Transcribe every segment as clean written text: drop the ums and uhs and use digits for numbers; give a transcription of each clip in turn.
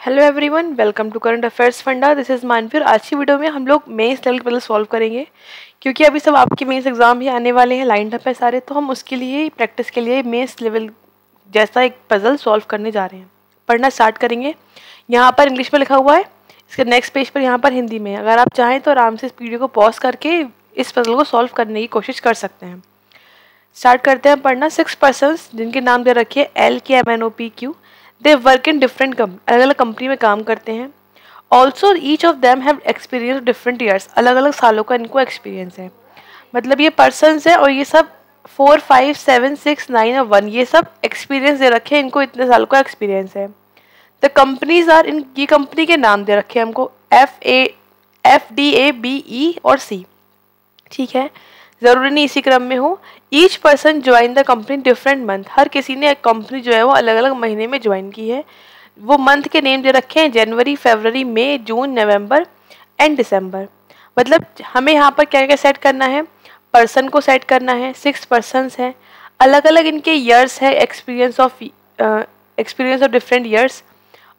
Hello everyone, welcome to current affairs funda. This is Manveer. आज की video में हम लोग मेंस लेवल के पहले सॉल्व करेंगे, क्योंकि अभी सब आपके मेंस एग्जाम ही आने वाले हैं, लाइन अप है सारे। तो हम उसके लिए प्रैक्टिस के लिए मेंस लेवल जैसा एक पजल सॉल्व करने जा रहे हैं। पढ़ना स्टार्ट करेंगे। यहाँ पर इंग्लिश में लिखा हुआ है, इसके नेक्स्ट पेज पर यहाँ पर हिंदी में। अगर आप चाहें तो आराम से इस वीडियो को पॉज करके इस पजल को सॉल्व करने की कोशिश कर सकते हैं। स्टार्ट करते हैं पढ़ना। 6 पर्सन्स जिनके नाम दे रखे LKMNOPQ, they work in different अलग अलग कंपनी में काम करते हैं। Also each of them have experience different years, अलग अलग सालों का इनको एक्सपीरियंस है। मतलब ये पर्सन्स है और ये सब 4, 5, 7, 6, 9 और 1 ये सब एक्सपीरियंस दे रखे हैं, इनको इतने सालों का एक्सपीरियंस है। द कंपनीज आर, इन ये कंपनी के नाम दे रखे हैं हमको FDABE और C। ठीक है, ज़रूरी नहीं इसी क्रम में हो। Each person join the company different month, हर किसी ने एक कंपनी जो है वो अलग अलग महीने में ज्वाइन की है। वो मंथ के नेम दे रखे हैं जनवरी, फरवरी, मई, जून, नवंबर एंड दिसंबर। मतलब हमें यहाँ पर क्या क्या सेट करना है, पर्सन को सेट करना है। 6 पर्सन्स हैं, अलग अलग इनके ईयर्स है, एक्सपीरियंस ऑफ डिफरेंट ईयर्स,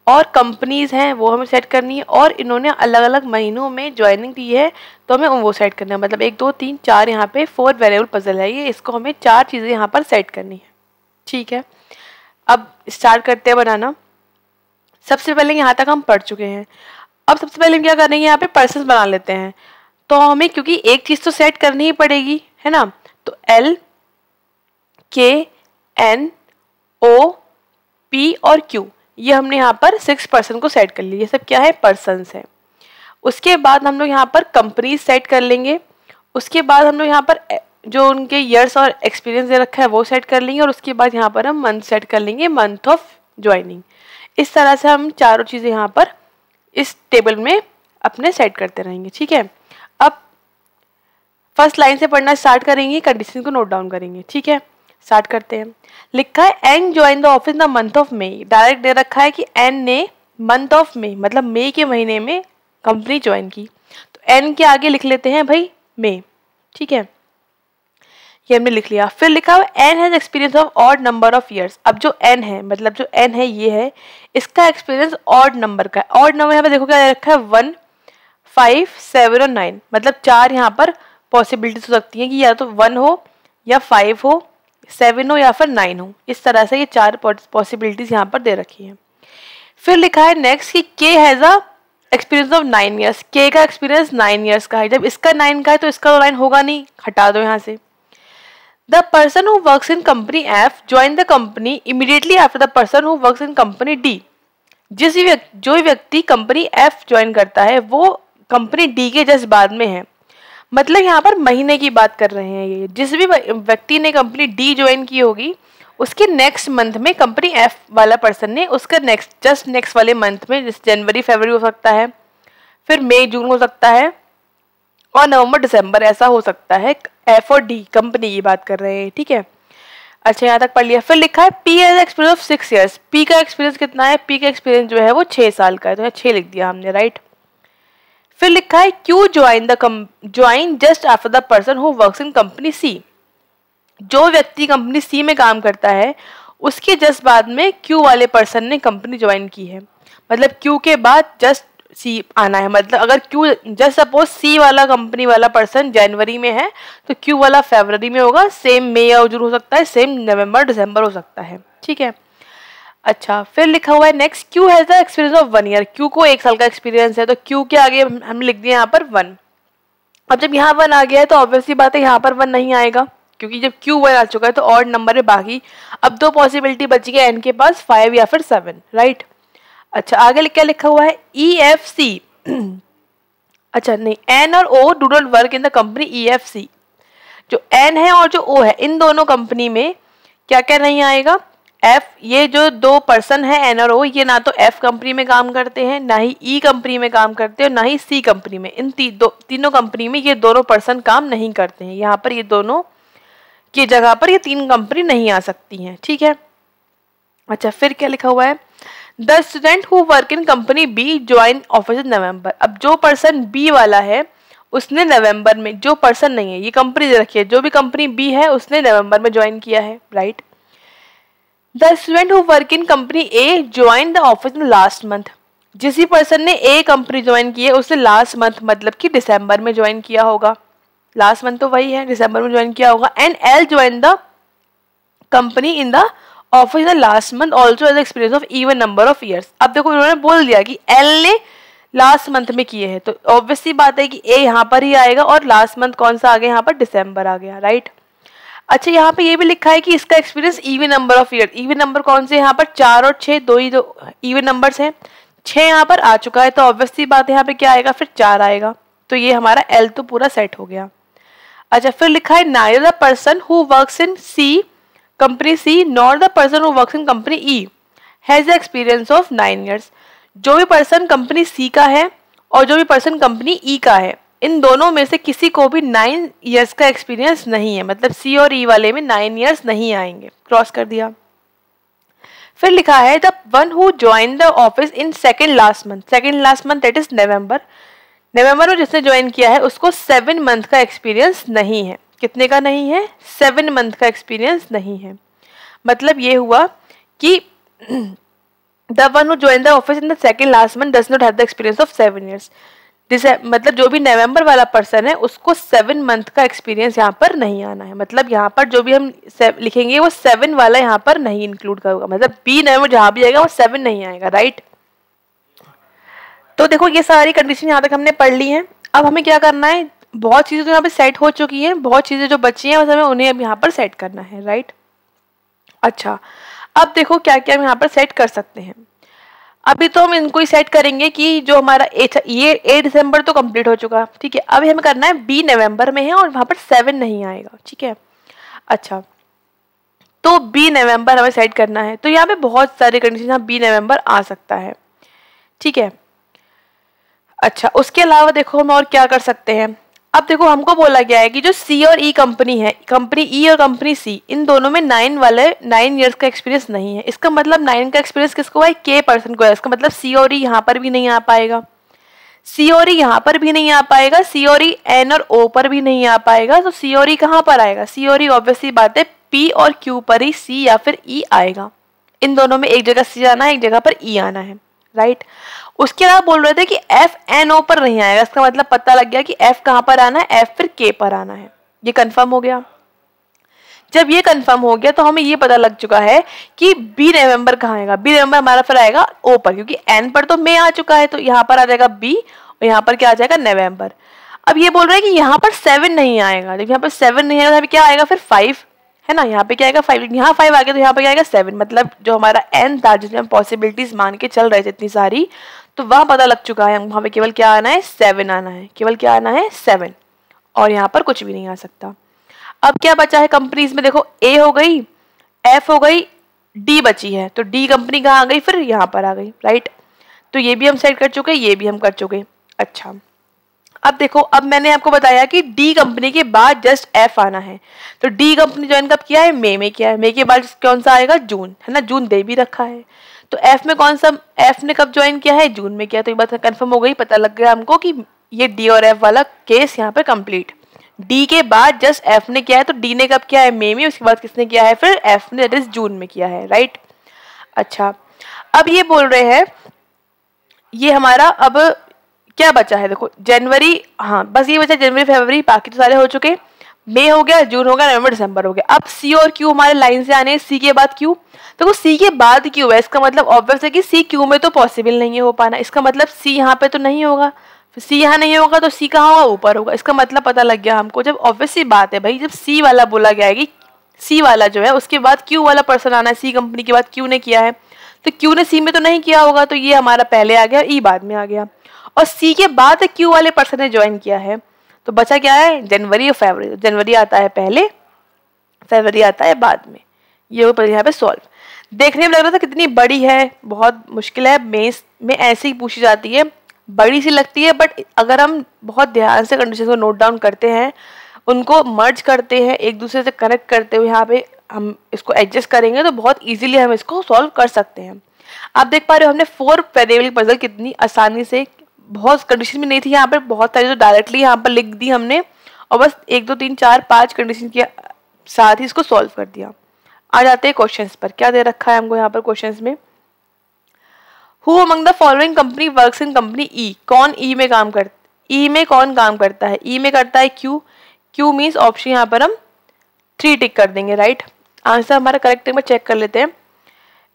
और कंपनीज हैं वो हमें सेट करनी है, और इन्होंने अलग अलग महीनों में ज्वाइनिंग दी है तो हमें वो सेट करना है। मतलब 1, 2, 3, 4 यहाँ पे 4 वेरिएबल पजल है ये, इसको हमें 4 चीज़ें यहाँ पर सेट करनी है। ठीक है, अब स्टार्ट करते हैं बनाना। सबसे पहले यहाँ तक हम पढ़ चुके हैं। अब सबसे पहले हम क्या करेंगे, यहाँ पे पर्सन बना लेते हैं। तो हमें क्योंकि एक चीज़ तो सेट करनी ही पड़ेगी, है ना। तो LKNOP और Q, ये हमने यहाँ पर 6 पर्सन को सेट कर लिया। ये सब क्या है, पर्सन्स है। उसके बाद हम लोग यहाँ पर कंपनी सेट कर लेंगे। उसके बाद हम लोग यहाँ पर जो उनके ईयर्स और एक्सपीरियंस दे रखा है वो सेट कर लेंगे, और उसके बाद यहाँ पर हम मंथ सेट कर लेंगे, मंथ ऑफ ज्वाइनिंग। इस तरह से हम चारों चीज़ें यहाँ पर इस टेबल में अपने सेट करते रहेंगे। ठीक है, अब फर्स्ट लाइन से पढ़ना स्टार्ट करेंगे, कंडीशन को नोट डाउन करेंगे। ठीक है, स्टार्ट करते हैं। लिखा है N join the office the month of May. Direct दे रखा है कि एन ने मंथ ऑफ मई मतलब मई के महीने में कंपनी ज्वाइन की, तो एन के आगे लिख लेते हैं भाई मई। ठीक है, ये हमने लिख लिया। फिर लिखा हुआ N has experience of odd number of years. अब जो एन है, मतलब जो एन है ये है, इसका एक्सपीरियंस ऑड नंबर का है। ऑड नंबर यहाँ पर देखो क्या दे रखा है, 1, 5, 7 और 9। मतलब 4 यहाँ पर पॉसिबिलिटीज हो सकती हैं कि या तो 1 हो या 5 हो, 7 हो या फिर 9 हो। इस तरह से ये 4 पॉसिबिलिटीज यहाँ पर दे रखी हैं। फिर लिखा है नेक्स्ट कि के has a experience of 9 years. के का एक्सपीरियंस 9 ईयर्स का है। जब इसका 9 का है तो इसका तो 9 होगा नहीं, हटा दो यहाँ से। The person who works in company F join the company immediately after the person who works in company D. जो व्यक्ति कंपनी एफ ज्वाइन करता है वो कंपनी डी के जस्ट बाद में है। मतलब यहाँ पर महीने की बात कर रहे हैं। ये जिस भी व्यक्ति ने कंपनी डी ज्वाइन की होगी उसके नेक्स्ट मंथ में कंपनी एफ वाला पर्सन ने उसका जस्ट नेक्स्ट वाले मंथ में, जैसे जनवरी, फरवरी हो सकता है, फिर मई, जून हो सकता है, और नवंबर, दिसंबर ऐसा हो सकता है। एफ और डी कंपनी की बात कर रहे हैं। ठीक है, अच्छा यहाँ तक पढ़ लिया। फिर लिखा है P has experience of 6 years. P का एक्सपीरियंस कितना है, पी का एक्सपीरियंस जो है वो 6 साल का है, तो यहाँ 6 लिख दिया हमने, राइट। फिर लिखा है Q join just after the person who works in company C. जो व्यक्ति कंपनी सी में काम करता है उसके जस्ट बाद में क्यू वाले पर्सन ने कंपनी ज्वाइन की है। मतलब क्यू के बाद जस्ट सी आना है। मतलब अगर क्यू जस्ट सपोज सी वाला कंपनी वाला पर्सन जनवरी में है तो क्यू वाला फरवरी में होगा, सेम मई या जून हो सकता है, सेम नवंबर, दिसंबर हो सकता है। ठीक है, अच्छा फिर लिखा हुआ है next Q has the experience of 1 year. Q को 1 साल का एक्सपीरियंस है, तो क्यू के आगे हम लिख दिए यहाँ पर 1। अब जब यहाँ 1 आ गया है तो ऑब्वियसली बात है यहाँ पर 1 नहीं आएगा, क्योंकि जब क्यू 1 आ चुका है तो ऑड नंबर है बाकी। अब 2 पॉसिबिलिटी बची है एन के पास, 5 या फिर 7, राइट। अच्छा आगे क्या लिखा हुआ है EFC। अच्छा नहीं, एन और O do not work in the company EFC। जो एन है और जो ओ है इन दोनों कंपनी में क्या क्या नहीं आएगा, एफ, ये जो 2 पर्सन है एन और ओ, ये ना तो एफ कंपनी में काम करते हैं, ना ही ई कंपनी में काम करते हैं, और ना ही सी कंपनी में। इन तीनों कंपनी में ये दोनों पर्सन काम नहीं करते हैं। यहाँ पर ये दोनों की जगह पर ये 3 कंपनी नहीं आ सकती हैं। ठीक है, अच्छा फिर क्या लिखा हुआ है, the student who work in company B join office in November. अब जो पर्सन बी वाला है उसने नवंबर में, जो पर्सन नहीं है, ये कंपनी दे रखी है, जो भी कंपनी बी है उसने नवंबर में ज्वाइन किया है, right. The student who work in company A join the office in last month. जिस भी पर्सन ने ए कंपनी ज्वाइन की है उसने लास्ट मंथ मतलब कि दिसंबर में ज्वाइन किया होगा, लास्ट मंथ तो वही है, दिसंबर में ज्वाइन किया होगा। And L join the company in the office the last month also as experience of even number of years. अब देखो इन्होंने बोल दिया कि एल ने लास्ट मंथ में किए हैं, तो ऑब्वियसली बात है कि ए यहाँ पर ही आएगा और लास्ट मंथ कौन सा आ गया, यहाँ पर दिसंबर आ गया, राइट। अच्छा यहाँ पे ये भी लिखा है कि इसका experience even number of year, even number कौन से, यहाँ पर 4 और 6 दो ही दो इवन नंबर्स हैं, 6 यहाँ पर आ चुका है, तो ऑब्वियसली बात है यहाँ पे क्या आएगा, फिर 4 आएगा, तो ये हमारा एल तो पूरा सेट हो गया। अच्छा फिर लिखा है neither the person who works in C company C nor the person who works in company E has experience of 9 years. जो भी पर्सन कंपनी सी का है और जो भी पर्सन कंपनी ई का है, इन दोनों में से किसी को भी 9 ईयर्स का एक्सपीरियंस नहीं है, मतलब सी और ई वाले में 9 ईयर्स नहीं आएंगे, क्रॉस कर दिया। फिर लिखा है the one who join the office in second last month that is नवंबर में जिसने ज्वाइन किया है उसको 7 मंथ का एक्सपीरियंस नहीं है। कितने का नहीं है, 7 मंथ का एक्सपीरियंस नहीं है। मतलब ये हुआ कि the one who join the office in the second last month does not have the experience of 7 years. मतलब जो भी नवंबर वाला पर्सन है उसको 7 मंथ का एक्सपीरियंस यहाँ पर नहीं आना है। मतलब यहाँ पर जो भी हम लिखेंगे वो 7 वाला यहाँ पर नहीं इंक्लूड करेगा, मतलब बी नवंबर जहाँ भी आएगा वो 7 नहीं आएगा, राइट। तो देखो ये सारी कंडीशन यहाँ तक हमने पढ़ ली हैं। अब हमें क्या करना है, बहुत चीज़ें तो यहाँ पे सेट हो चुकी हैं, बहुत चीज़ें जो बची हैं बस हमें उन्हें अब यहाँ पर सेट करना है, राइट। अच्छा अब देखो क्या क्या हम यहाँ पर सेट कर सकते हैं। अभी तो हम इनको ही सेट करेंगे कि जो हमारा ये 8 दिसंबर तो कंप्लीट हो चुका, ठीक है। अभी हमें करना है बी नवंबर में है और वहाँ पर 7 नहीं आएगा, ठीक है। अच्छा तो बी नवंबर हमें सेट करना है, तो यहाँ पे बहुत सारी कंडीशन यहाँ बी नवंबर आ सकता है, ठीक है। अच्छा उसके अलावा देखो हम और क्या कर सकते हैं। अब देखो हमको बोला गया है कि जो सी और ई कंपनी है, कंपनी ई और कंपनी सी, इन दोनों में 9 ईयर्स का एक्सपीरियंस नहीं है। इसका मतलब 9 का एक्सपीरियंस किसको है, के पर्सन को है। इसका मतलब सी और ई यहाँ पर भी नहीं आ पाएगा, सी और ई यहाँ पर भी नहीं आ पाएगा, सी और ई एन और ओ पर भी नहीं आ पाएगा। तो सी और ई कहाँ पर आएगा, सी और ई ऑब्वियसली बात है पी और क्यू पर ही सी या फिर ई आएगा। इन दोनों में एक जगह सी आना है, एक जगह पर ई आना है, राइट। उसके अलावा बोल रहे थे कि एफ एन ओ पर नहीं आएगा। इसका मतलब पता लग गया कि एफ कहाँ पर आना है, एफ फिर के पर आना है। ये कंफर्म हो गया। जब ये कंफर्म हो गया तो हमें ये पता लग चुका है कि बी नवंबर कहाँ आएगा। बी नवंबर हमारा फिर आएगा ओ पर, क्योंकि एन पर तो मई आ चुका है, तो यहाँ पर आ जाएगा बी और यहाँ पर क्या आ जाएगा, नवंबर। अब ये बोल रहे हैं कि यहाँ पर 7 नहीं आएगा। जब यहाँ पर 7 नहीं आएगा तो क्या आएगा, फिर 5 है ना। यहाँ पे क्या आएगा 5, यहाँ 5 आ गया तो यहाँ पे क्या आएगा 7। मतलब जो हमारा एन था जिसमें हम पॉसिबिलिटीज मान के चल रहे थे इतनी सारी, तो वहाँ पता लग चुका है। वहाँ पे केवल क्या आना है, 7 आना है, केवल क्या आना है 7, और यहाँ पर कुछ भी नहीं आ सकता। अब क्या बचा है कंपनीज में, देखो ए हो गई, एफ हो गई, डी बची है। तो डी कंपनी कहाँ आ गई, फिर यहाँ पर आ गई, राइट। तो ये भी हम सेट कर चुके, ये भी हम कर चुके। अच्छा अब देखो, अब मैंने आपको बताया कि डी कंपनी के बाद जस्ट एफ आना है। तो डी कंपनी ज्वाइन कब किया है, मई में किया है। मई के बाद कौन सा आएगा, जून, है ना, जून दे भी रखा है। तो एफ में कौन सा, एफ ने कब ज्वाइन किया है, जून में किया। तो ये बात कंफर्म हो गई, पता लग गया हमको कि ये डी और एफ वाला केस यहाँ पे कंप्लीट। डी के बाद जस्ट एफ ने किया है, तो डी ने कब किया है, मई में, उसके बाद किसने किया है, फिर एफ ने, दैट इज जून में किया है, राइट। अच्छा अब ये बोल रहे हैं, ये हमारा अब क्या बचा है, देखो जनवरी, हाँ बस ये बचा जनवरी फरवरी, बाकी तो सारे हो चुके। मई हो गया, जून हो गया, नवंबर दिसंबर हो गया। अब सी और क्यू हमारे लाइन से आने हैं, सी के बाद क्यू। देखो सी के बाद क्यू है, इसका मतलब ऑब्वियस है कि सी क्यू में तो पॉसिबल नहीं है हो पाना। इसका मतलब सी यहाँ पे तो नहीं होगा, सी यहाँ नहीं होगा तो सी कहाँ होगा, ऊपर होगा। इसका मतलब पता लग गया हमको। जब ऑब्वियसली बात है भाई, जब सी वाला बोला गया है कि सी वाला जो है उसके बाद क्यू वाला पर्सन आना है, सी कंपनी के बाद क्यू ने किया है, तो क्यू ने सी में तो नहीं किया होगा, तो ये हमारा पहले आ गया, ई बाद में आ गया। और सी के बाद क्यू वाले पर्सन ने ज्वाइन किया है, तो बचा क्या है, जनवरी और फरवरी। जनवरी आता है पहले, फरवरी आता है बाद में। ये ऊपर यहाँ पे सॉल्व। देखने में लग रहा था कितनी बड़ी है, बहुत मुश्किल है, मेंस में ऐसे ही पूछी जाती है, बड़ी सी लगती है, बट अगर हम बहुत ध्यान से कंडीशन को नोट डाउन करते हैं, उनको मर्ज करते हैं, एक दूसरे से कनेक्ट करते हुए यहाँ पे हम इसको एडजस्ट करेंगे, तो बहुत इजीली हम इसको सॉल्व कर सकते हैं। आप देख पा रहे हो हमने 4 वेरिएबल पजल कितनी आसानी से, बहुत कंडीशन भी नहीं थी यहाँ पर, बहुत सारी तो डायरेक्टली यहाँ पर लिख दी हमने, और बस 1 2 3 4 5 कंडीशन के साथ ही इसको सॉल्व कर दिया। आ जाते हैं क्वेश्चंस पर। क्या दे रखा है हमको यहाँ पर क्वेश्चंस में, who among the following company works in company E, कौन ई में काम करता, ई में कौन काम करता है, ई में करता है क्यू, क्यू मीन्स ऑप्शन यहाँ पर हम 3 टिक कर देंगे, राइट। आंसर हमारा करेक्ट में चेक कर लेते हैं।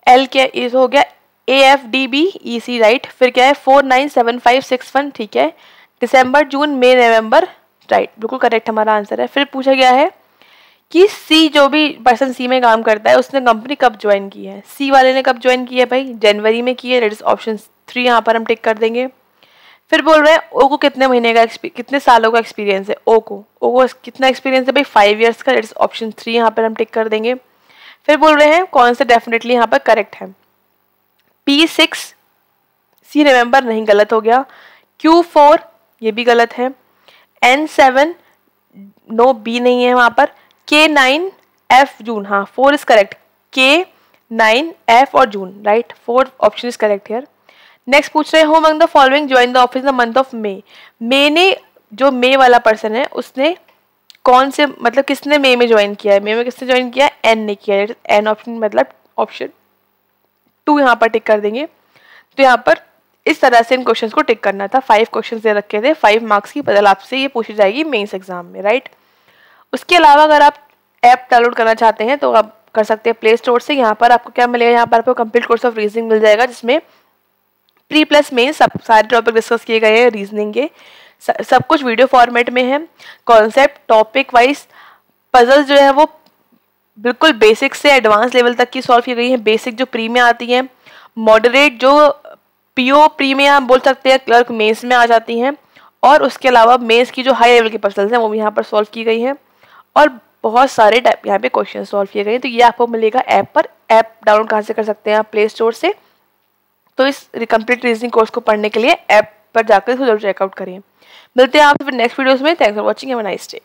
एल क्या इस हो गया AFDBEC, राइट। फिर क्या है 497561, ठीक है। दिसंबर जून मई नवंबर, राइट, बिल्कुल करेक्ट हमारा आंसर है। फिर पूछा गया है कि सी, जो भी पर्सन सी में काम करता है उसने कंपनी कब ज्वाइन की है, सी वाले ने कब ज्वाइन की है भाई, जनवरी में की है, दैट इज ऑप्शन 3 यहाँ पर हम टिक कर देंगे। फिर बोल रहे हैं ओ को कितने महीने का कितने सालों का एक्सपीरियंस है, ओ को कितना एक्सपीरियंस है भाई 5 ईयर्स का, दैट इज ऑप्शन 3 यहाँ पर हम टिक कर देंगे। फिर बोल रहे हैं कौन से डेफिनेटली यहाँ पर करेक्ट है, P6 सी नवंबर नहीं, गलत हो गया। Q4 ये भी गलत है। N7 नो, बी नहीं है वहां पर। K9 F जून, हाँ 4 इज करेक्ट, K9 F और June, right, 4 option is correct here. Next पूछ रहे हैं who among the following join the office in the month of May, May ने, जो मे वाला पर्सन है उसने कौन से, मतलब किसने मई में ज्वाइन किया है, मई में किसने ज्वाइन किया है, एन ने किया है, एन ऑप्शन मतलब ऑप्शन 2 यहाँ पर टिक कर देंगे। तो यहाँ पर इस तरह से इन क्वेश्चंस को टिक करना था। 5 क्वेश्चंस दे रखे थे, 5 मार्क्स की बदल आपसे ये पूछी जाएगी मेंस एग्जाम में, राइट। उसके अलावा अगर आप ऐप डाउनलोड करना चाहते हैं तो आप कर सकते हैं प्ले स्टोर से। यहाँ पर आपको क्या मिलेगा, यहाँ पर आपको कंप्लीट कोर्स ऑफ रीजनिंग मिल जाएगा, जिसमें प्री प्लस मेंस सब सारे टॉपिक डिस्कस किए गए हैं रीजनिंग के, सब कुछ वीडियो फॉर्मेट में है। कॉन्सेप्ट टॉपिक वाइज पजल्स जो है वो बिल्कुल बेसिक से एडवांस लेवल तक की सॉल्व की गई है। बेसिक जो प्री में आती हैं, मॉडरेट जो पीओ प्री में आप बोल सकते हैं, क्लर्क मेंस में आ जाती हैं, और उसके अलावा मेंस की जो हाई लेवल की पजल्स हैं वो भी यहाँ पर सॉल्व की गई हैं, और बहुत सारे टाइप यहाँ पे क्वेश्चन सॉल्व किए गए हैं। तो ये आपको मिलेगा ऐप पर। ऐप डाउनलोड कहाँ से कर सकते हैं आप, प्ले स्टोर से। तो इस कंप्लीट रीजनिंग कोर्स को पढ़ने के लिए ऐप पर जाकर इसको जरूर चेकआउट करिए। मिलते हैं आपसे फिर नेक्स्ट वीडियोस में। Thanks for watching, have a nice day.